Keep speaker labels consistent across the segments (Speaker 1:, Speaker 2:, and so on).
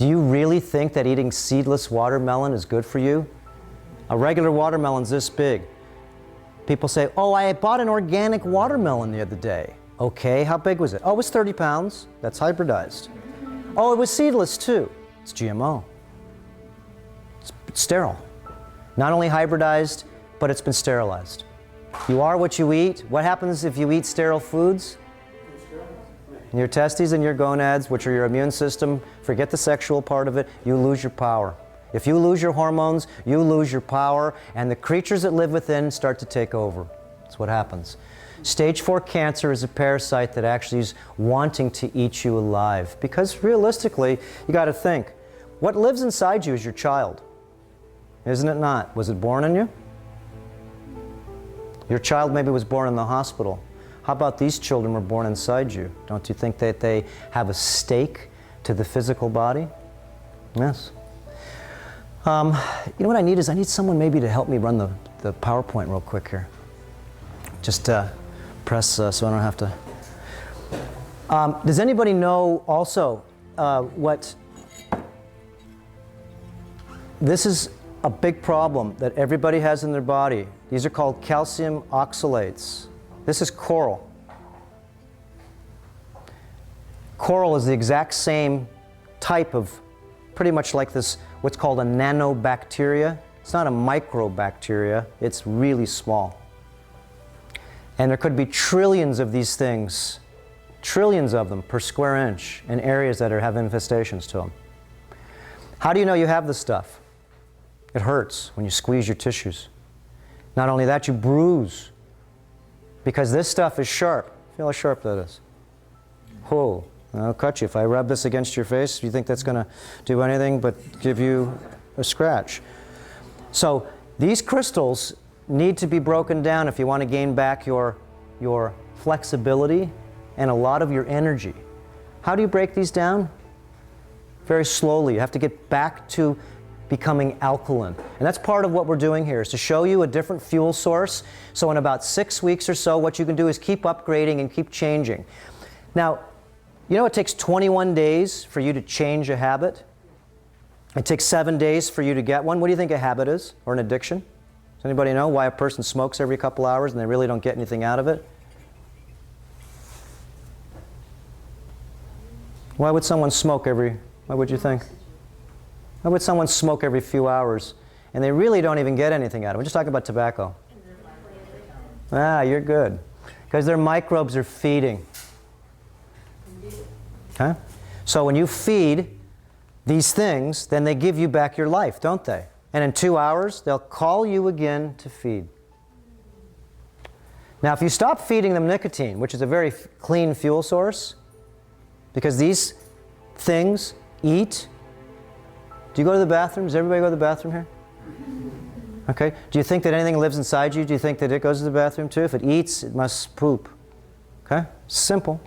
Speaker 1: Do you really think that eating seedless watermelon is good for you? A regular watermelon's this big. People say, oh, I bought an organic watermelon the other day. Okay, how big was it? Oh, it was 30 pounds. That's hybridized. Oh, it was seedless too. It's GMO. It's sterile. Not only hybridized, but it's been sterilized. You are what you eat. What happens if you eat sterile foods? Your testes and your gonads, which are your immune system, forget the sexual part of it, you lose your power. If you lose your hormones, you lose your power, and the creatures that live within start to take over. That's what happens. Stage 4 cancer is a parasite that actually is wanting to eat you alive. Because realistically, you got to think, what lives inside you is your child. Isn't it not? Was it born in you? Your child maybe was born in the hospital. How about these children were born inside you? Don't you think that they have a stake to the physical body? Yes. You know what I need is I need someone maybe to help me run the PowerPoint real quick here. Just press so I don't have to. Does anybody know also what... This is a big problem that everybody has in their body. These are called calcium oxalates. This is coral. Coral is the exact same type of, pretty much like this, what's called a nanobacteria. It's not a microbacteria, it's really small. And there could be trillions of these things, trillions of them per square inch in areas that have infestations to them. How do you know you have this stuff? It hurts when you squeeze your tissues. Not only that, you bruise. Because this stuff is sharp. Feel how sharp that is. Whoa, I'll cut you. If I rub this against your face, do you think that's going to do anything but give you a scratch? So these crystals need to be broken down if you want to gain back your flexibility and a lot of your energy. How do you break these down? Very slowly. You have to get back to becoming alkaline. And that's part of what we're doing here, is to show you a different fuel source. So in about 6 weeks or so, what you can do is keep upgrading and keep changing. Now, you know it takes 21 days for you to change a habit? It takes 7 days for you to get one. What do you think a habit is, or an addiction? Does anybody know why a person smokes every couple hours and they really don't get anything out of it? Why would someone smoke what would you think? Why would someone smoke every few hours and they really don't even get anything out of it? We're just talking about tobacco. Ah, you're good. Because their microbes are feeding. Okay? So when you feed these things, then they give you back your life, don't they? And in 2 hours, they'll call you again to feed. Now, if you stop feeding them nicotine, which is a very clean fuel source, because these things eat. Do you go to the bathroom? Does everybody go to the bathroom here? Okay. Do you think that anything lives inside you? Do you think that it goes to the bathroom too? If it eats, it must poop. Okay? Simple.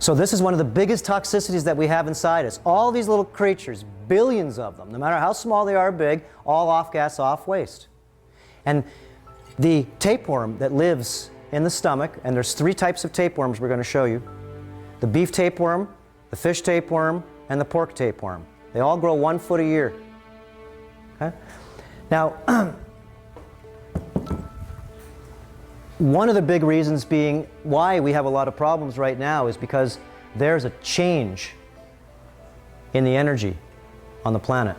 Speaker 1: So this is one of the biggest toxicities that we have inside us. All these little creatures, billions of them, no matter how small they are or big, all off gas, off waste. And the tapeworm that lives in the stomach, and there's 3 types of tapeworms we're going to show you. The beef tapeworm, the fish tapeworm, and the pork tapeworm. They all grow 1 foot a year. Okay? Now, one of the big reasons being why we have a lot of problems right now is because there's a change in the energy on the planet.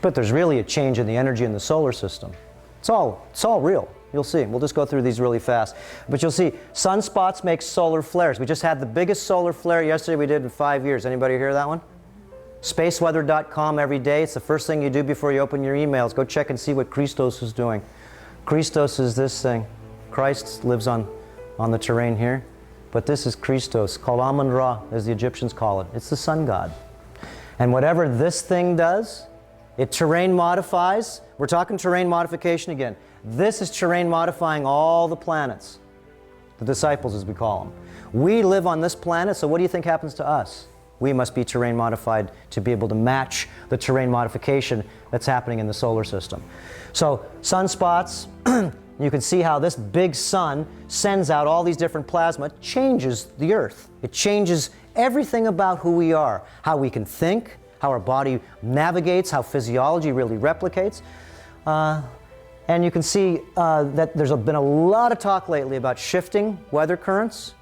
Speaker 1: But there's really a change in the energy in the solar system. It's all real. You'll see. We'll just go through these really fast. But you'll see, sunspots make solar flares. We just had the biggest solar flare yesterday we did in 5 years. Anybody hear that one? Spaceweather.com every day. It's the first thing you do before you open your emails. Go check and see what Christos is doing. Christos is this thing. Christ lives on the terrain here. But this is Christos, called Amun-Ra, as the Egyptians call it. It's the sun god. And whatever this thing does, it terrain modifies. We're talking terrain modification again. This is terrain modifying all the planets. The disciples, as we call them. We live on this planet, so what do you think happens to us? We must be terrain modified to be able to match the terrain modification that's happening in the solar system. So sunspots, you can see how this big sun sends out all these different plasma. It changes the Earth. It changes everything about who we are, how we can think, how our body navigates, how physiology really replicates. And you can see that there's been a lot of talk lately about shifting weather currents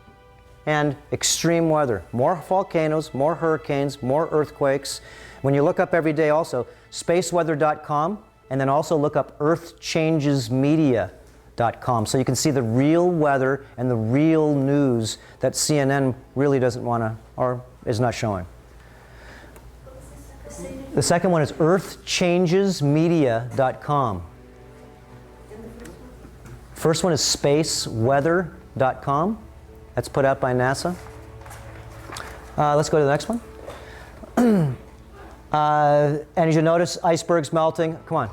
Speaker 1: and extreme weather. More volcanoes, more hurricanes, more earthquakes. When you look up every day also, spaceweather.com, and then also look up earthchangesmedia.com, so you can see the real weather and the real news that CNN really doesn't want to, or is not showing. The second one is earthchangesmedia.com. First one is spaceweather.com. That's put out by NASA. Let's go to the next one. And as you notice, icebergs melting. Come on.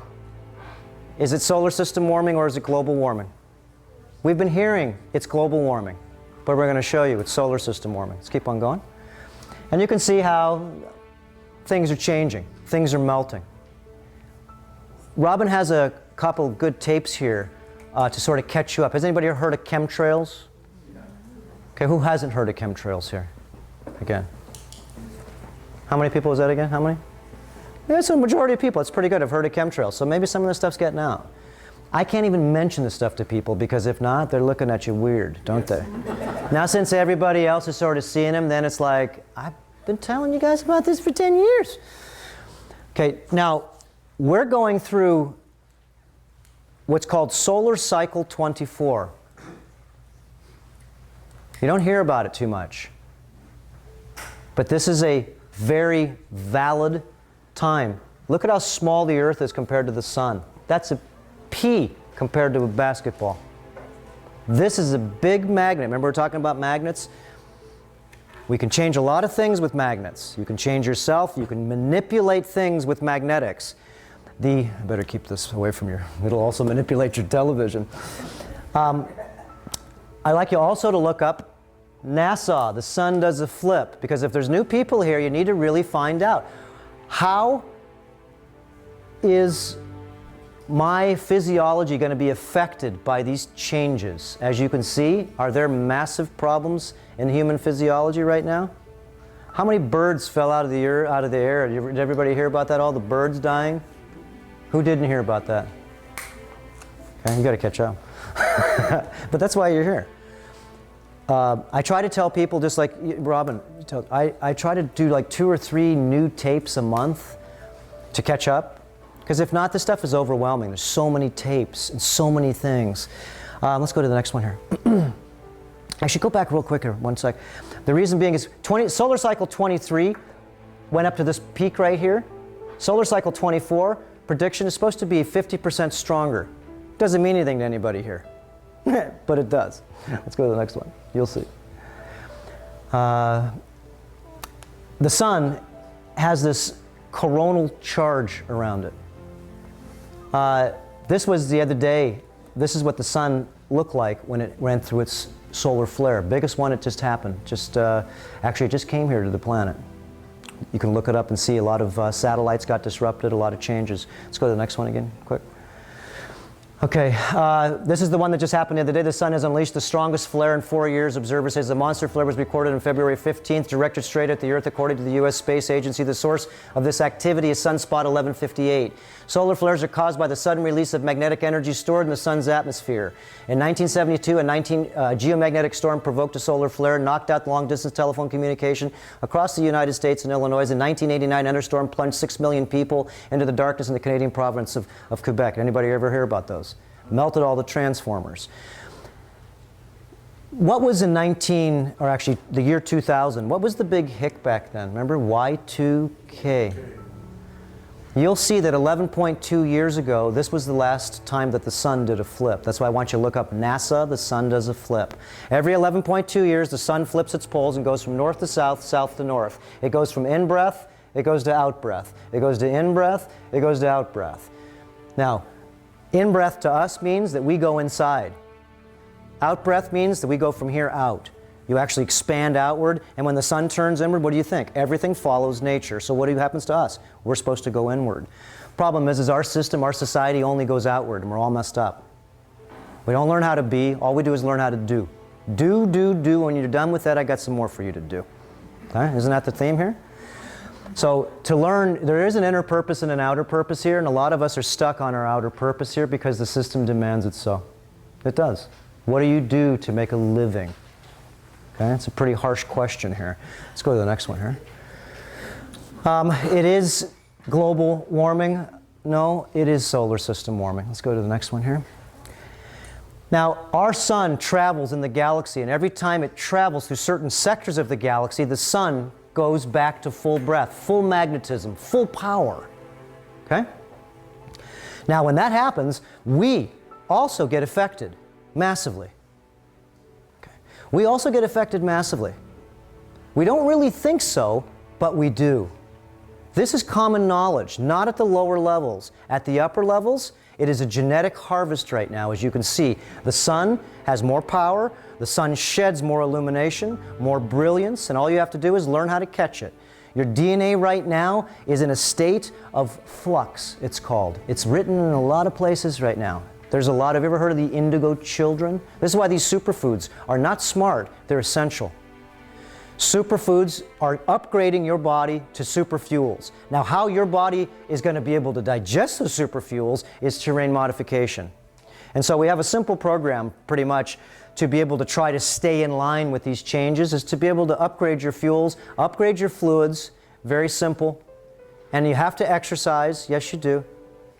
Speaker 1: Is it solar system warming or is it global warming? We've been hearing it's global warming, but we're going to show you it's solar system warming. Let's keep on going. And you can see how things are changing. Things are melting. Robin has a couple good tapes here to sort of catch you up. Has anybody heard of chemtrails? Okay, who hasn't heard of chemtrails here? Again. How many people was that again? How many? Yeah, it's a majority of people. It's pretty good. I've heard of chemtrails. So maybe some of this stuff's getting out. I can't even mention this stuff to people because if not, they're looking at you weird, don't they? Now since everybody else is sort of seeing them, then it's like, I've been telling you guys about this for 10 years. Okay, now we're going through what's called solar cycle 24. You don't hear about it too much. But this is a very valid time. Look at how small the Earth is compared to the Sun. That's a pea compared to a basketball. This is a big magnet. Remember we're talking about magnets? We can change a lot of things with magnets. You can change yourself. You can manipulate things with magnetics. I better keep this away from your, it'll also manipulate your television. I'd like you also to look up NASA, the sun does a flip, because if there's new people here, you need to really find out how is my physiology going to be affected by these changes. As you can see, are there massive problems in human physiology right now? How many birds fell out of the air? Did everybody hear about that? All the birds dying? Who didn't hear about that? Okay, you got to catch up. But that's why you're here. I try to tell people, just like Robin, I try to do like 2 or 3 new tapes a month to catch up. Because if not, this stuff is overwhelming. There's so many tapes and so many things. Let's go to the next one here. I should go back real quick here, 1 sec. The reason being is solar cycle 23 went up to this peak right here. Solar cycle 24 prediction is supposed to be 50% stronger. Doesn't mean anything to anybody here. But it does. Let's go to the next one. You'll see. The sun has this coronal charge around it. This was the other day. This is what the sun looked like when it went through its solar flare. Biggest one, it just happened. Actually, it just came here to the planet. You can look it up and see a lot of satellites got disrupted, a lot of changes. Let's go to the next one again, quick. Okay, this is the one that just happened the other day. The sun has unleashed the strongest flare in 4 years. Observers say the monster flare was recorded on February 15th, directed straight at the Earth, according to the U.S. Space Agency. The source of this activity is sunspot 1158. Solar flares are caused by the sudden release of magnetic energy stored in the sun's atmosphere. In 1972, a geomagnetic storm provoked a solar flare, knocked out long-distance telephone communication across the United States and Illinois. In 1989, another storm plunged 6 million people into the darkness in the Canadian province of Quebec. Anybody ever hear about those? Melted all the transformers. What was in the year 2000, what was the big hic back then? Remember, Y2K. You'll see that 11.2 years ago, this was the last time that the sun did a flip. That's why I want you to look up NASA, the sun does a flip. Every 11.2 years, the sun flips its poles and goes from north to south, south to north. It goes from in-breath, it goes to out-breath. It goes to in-breath, it goes to out-breath. Now, in-breath to us means that we go inside. Out-breath means that we go from here out. You actually expand outward, and when the sun turns inward, what do you think? Everything follows nature. So what happens to us? We're supposed to go inward. Problem is our system, our society only goes outward, and we're all messed up. We don't learn how to be. All we do is learn how to do. Do. When you're done with that, I got some more for you to do. Okay? Isn't that the theme here? So to learn, there is an inner purpose and an outer purpose here, and a lot of us are stuck on our outer purpose here because the system demands it so. It does. What do you do to make a living? Okay, it's a pretty harsh question here. Let's go to the next one here. It is global warming. No, it is solar system warming. Let's go to the next one here. Now, our sun travels in the galaxy, and every time it travels through certain sectors of the galaxy, the sun goes back to full breath, full magnetism, full power. Okay? Now, when that happens, we also get affected massively. Okay. We also get affected massively. We don't really think so, but we do. This is common knowledge, not at the lower levels. At the upper levels, it is a genetic harvest right now. As you can see, the sun has more power, the sun sheds more illumination, more brilliance, and all you have to do is learn how to catch it. Your DNA right now is in a state of flux, it's called. It's written in a lot of places right now. There's a lot, have you ever heard of the indigo children? This is why these superfoods are not smart, they're essential. Superfoods are upgrading your body to superfuels. Now, how your body is going to be able to digest those superfuels is terrain modification. And so we have a simple program, pretty much, to be able to try to stay in line with these changes, is to be able to upgrade your fuels, upgrade your fluids, very simple. And you have to exercise, yes you do.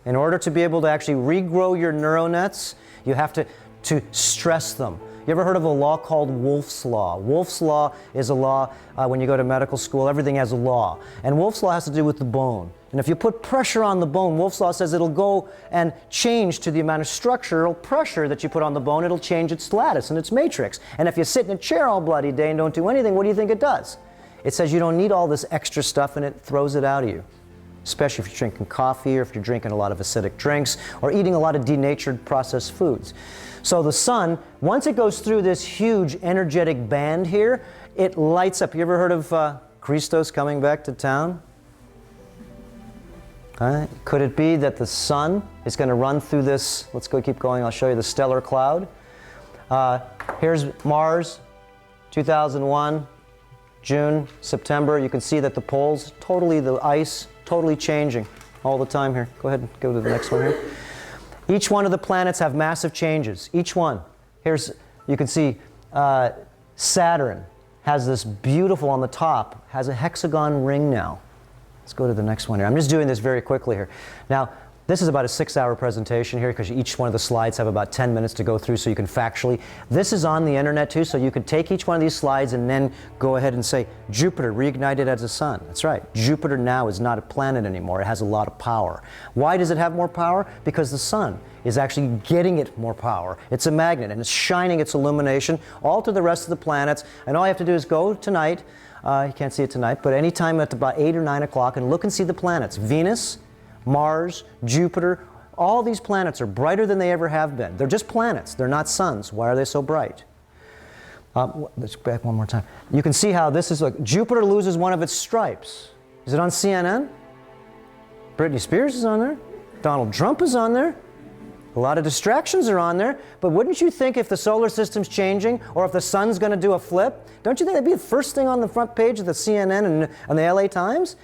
Speaker 1: In order to be able to actually regrow your neuronets, you have to stress them. You ever heard of a law called Wolff's Law? Wolff's Law is a law, when you go to medical school, everything has a law. And Wolff's Law has to do with the bone. And if you put pressure on the bone, Wolff's Law says it'll go and change to the amount of structural pressure that you put on the bone, it'll change its lattice and its matrix. And if you sit in a chair all bloody day and don't do anything, what do you think it does? It says you don't need all this extra stuff and it throws it out of you. Especially if you're drinking coffee or if you're drinking a lot of acidic drinks or eating a lot of denatured processed foods. So the sun, once it goes through this huge energetic band here, it lights up. You ever heard of Christos coming back to town? Could it be that the sun is going to run through this, let's go keep going, I'll show you the stellar cloud. Here's Mars, 2001, June, September. You can see that the poles, totally the ice, totally changing all the time here. Go ahead and go to the next one here. Each one of the planets have massive changes. Each one. Here's, you can see Saturn has this beautiful, on the top, has a hexagon ring now. Let's go to the next one here. I'm just doing this very quickly here. Now, this is about a 6-hour presentation here because each one of the slides have about 10 minutes to go through so you can factually. This is on the internet too, so you could take each one of these slides and then go ahead and say, Jupiter reignited as a sun. That's right. Jupiter now is not a planet anymore. It has a lot of power. Why does it have more power? Because the sun is actually getting it more power. It's a magnet and it's shining its illumination all to the rest of the planets. And all you have to do is go tonight, you can't see it tonight, but anytime at about 8 or 9 o'clock and look and see the planets. Venus, Mars, Jupiter, all these planets are brighter than they ever have been. They're just planets. They're not suns. Why are they so bright? Let's go back one more time. You can see how this is like Jupiter loses one of its stripes. Is it on CNN? Britney Spears is on there. Donald Trump is on there. A lot of distractions are on there, but wouldn't you think if the solar system's changing or if the sun's going to do a flip, don't you think that'd be the first thing on the front page of the CNN and the LA Times?